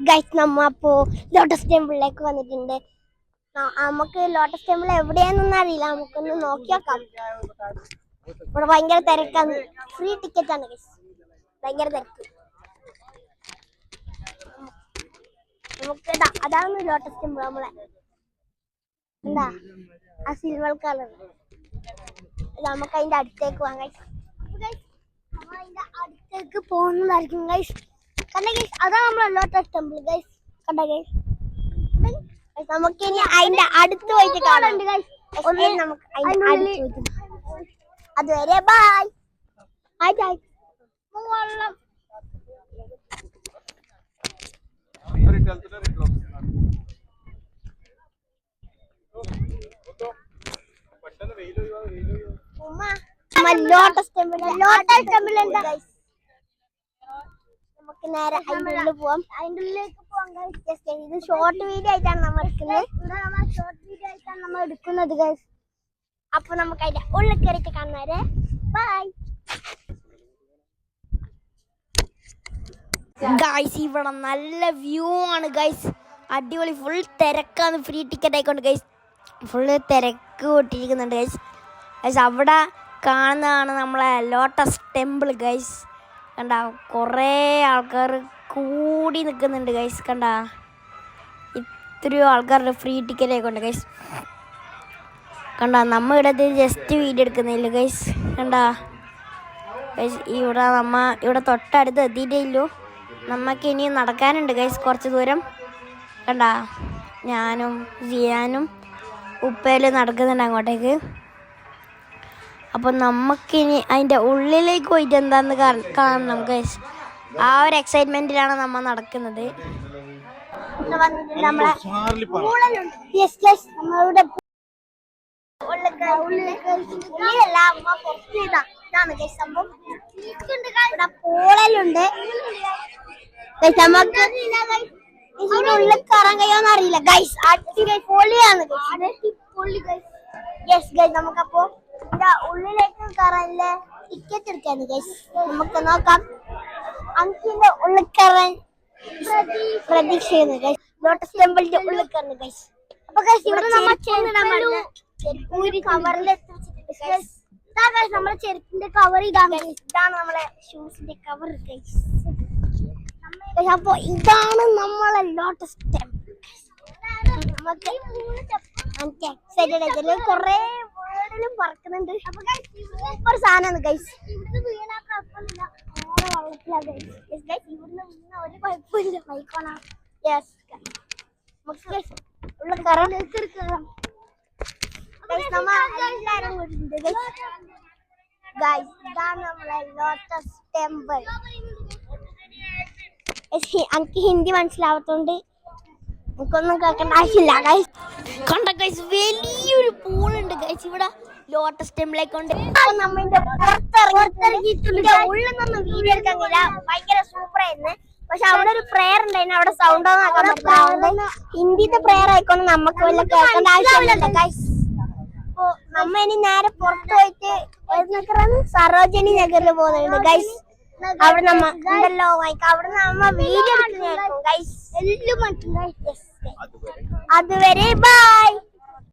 Guys നമ്മ അപ്പോ lotus ടെമ്പിളിലേക്ക് വന്നിട്ടുണ്ട്. നമുക്ക് ലോട്ടസ് ടെമ്പിൾ എവിടെയാണെന്നൊന്നും അറിയില്ല, നമുക്കൊന്ന് നോക്കി നോക്കാം. ഇവിടെ ഭയങ്കര തിരക്കാണ്, ഫ്രീ ടിക്കറ്റ് ആണ് ഗൈസ്, ഭയങ്കര തിരക്ക്. നമുക്ക് അതാണ് ലോട്ടസ് ടെമ്പിൾ. നമ്മളെ എന്താ ആ സിൽവർ കളർ, നമുക്ക് അതിന്റെ അടുത്തേക്ക് പോകാം ഗൈസ്. നമ്മൾ അതിന്റെ അടുത്തേക്ക് പോകുന്നതായിരിക്കും ഗൈസ്. കണ്ട ഗൈസ്, അതാണ് നമ്മളെ ലോട്ടസ് ടെമ്പിൾ ഗൈസ്. കണ്ട ഗൈസ്, നമുക്ക് ഇനി അതിന്റെ അടുത്ത് പോയിട്ട് കാണാം. നമുക്ക് അതിന്റെ അടുത്ത് പോയിട്ട് അതുവരെ ബൈ. ലോട്ടസ് ടെമ്പിൾ എന്താ ഗൈസ്, നമുക്ക് നേരെ അതിൻ്റെ ഉള്ളിൽ പോവാം. അതിൻ്റെ ഉള്ളിലേക്ക് പോവാം ഗൈസ്. ഇത് ഷോർട്ട് വീഡിയോ ആയിട്ടാണ് നമ്മൾ എടുക്കുന്നത് ഗൈസ്. അപ്പൊ നമുക്ക് അതിന്റെ ഉള്ളിൽ കയറിയിട്ട് കാണുന്നവരെ ബൈ ഗൈസ്. ഇവിടെ നല്ല വ്യൂ ആണ് ഗൈസ്, അടിപൊളി. ഫുൾ തിരക്കാണ്, ഫ്രീ ടിക്കറ്റ് ആയിക്കൊണ്ട് ഗൈസ്. ഫുള്ള് തിരക്ക് കൊട്ടിരിക്കുന്നുണ്ട് ഗൈസ്. ഗൈസ് അവിടെ കാണുന്നതാണ് നമ്മളെ ലോട്ടസ് ടെമ്പിൾ ഗൈസ്. കണ്ട കുറേ ആൾക്കാർ കൂടി നിൽക്കുന്നുണ്ട് ഗൈസ്. കണ്ട ഇത്രയോ ആൾക്കാരുടെ ഫ്രീ ടിക്കറ്റ് ആയിക്കൊണ്ട് ഗൈസ്. കണ്ട നമ്മ ഇവിടെ ജസ്റ്റ് വീഡിയോ എടുക്കുന്നില്ല ഗൈസ്. കണ്ട ഗൈസ്, ഇവിടെ തൊട്ടടുത്ത് എത്തിയിട്ടേയില്ലോ. നമുക്ക് ഇനിയും നടക്കാനുണ്ട് ഗൈസ്, കുറച്ച് ദൂരം. കണ്ട ഞാനും ജിയാനും ഉപ്പയിലും നടക്കുന്നുണ്ട് അങ്ങോട്ടേക്ക്. അപ്പോൾ നമുക്കിനി അതിൻ്റെ ഉള്ളിലേക്ക് പോയിട്ട് എന്താണെന്ന് കാണണം ഗൈസ്. ആ ഒരു എക്സൈറ്റ്മെൻറ്റിലാണ് നമ്മൾ നടക്കുന്നത്. പോളലുണ്ട്, നമുക്ക് ഇതിന്റെ ഉള്ളിൽ കയറാൻ കഴിയുമെന്ന് അറിയില്ല ഗൈസ്. അടിപൊളിയാണ് ഗൈസ്. നമുക്കപ്പോ ഉള്ളിലേക്ക് കയറാനുള്ള ടിക്കറ്റ് എടുക്കാണ് ഗൈസ്. നമുക്ക് നോക്കാം. അങ്കിന്റെ ഉള്ളിൽ കയറാൻ പ്രതീക്ഷ ചെയ്യുന്നു ഗൈസ്. ലോട്ടസ് ടെമ്പിളിന്റെ ഉള്ളിൽ കയറുന്നു ഗൈസ്. അപ്പൊ ഗൈസ് ഇവിടെ നമ്മളെ ചെരുപ്പിന്റെ കവർ ഇതാണ്. ഇതാണ് നമ്മളെ ഷൂസിന്റെ കവർ ഗൈസ്. അപ്പൊ ഇതാണ് നമ്മളെ ലോട്ടസ് ടെമ്പിൾ. നമുക്ക് എക്സൈറ്റഡ് ആയിട്ട് കൊറേ വേർഡിലും പറക്കുന്നുണ്ട്. സൂപ്പർ സാധനമാണ് ഗൈസ്. ഇവിടുന്ന് ഒരു കുഴപ്പമില്ല. മൈക്കോണ ഉള്ള കയറാം. ഇതാണ് നമ്മളെ ലോട്ടസ് ടെമ്പിൾ. എനിക്ക് ഹിന്ദി മനസ്സിലാവത്തോണ്ട് നമുക്കൊന്നും കേൾക്കേണ്ട ആവശ്യമില്ല ഗൈസ്. കണ്ട ഗൈസ്, വലിയൊരു പൂളുണ്ട് ഗൈസ് ഇവിടെ ലോട്ടസ് ടെമ്പിളേക്കൊണ്ട്. നമ്മളിന്റെ പുറത്തിറങ്ങിയിട്ടുണ്ട്. ഉള്ളിൽ നിന്നൊന്നും വീഡിയോ എടുക്കാൻ കഴിയില്ല, ഭയങ്കര സൂപ്പർ ആയിരുന്നു. പക്ഷെ അവിടെ ഒരു പ്രെയർ ഉണ്ടായിരുന്നു, അവിടെ സൗണ്ട് ഒന്നും ആക്കാൻ പറ്റില്ല. ഹിന്ദിത്തെ പ്രെയർ ആയിക്കൊണ്ട് നമുക്ക് വല്ല കേൾക്കേണ്ട ആവശ്യമില്ല ഗൈസ്. അപ്പൊ നമ്മ ഇനി നേരെ പുറത്ത് പോയിട്ട് സരോജിനി നഗറിൽ പോകുന്നുണ്ട് ഗൈസ്. അവിടെ നമ്മ ഉണ്ടല്ലോ അവിടെ നമ്മ വീഡിയോ എടുക്കുന്നതായിരിക്കും ഗൈസ്. എല്ലാം അതുവരെ ബൈ.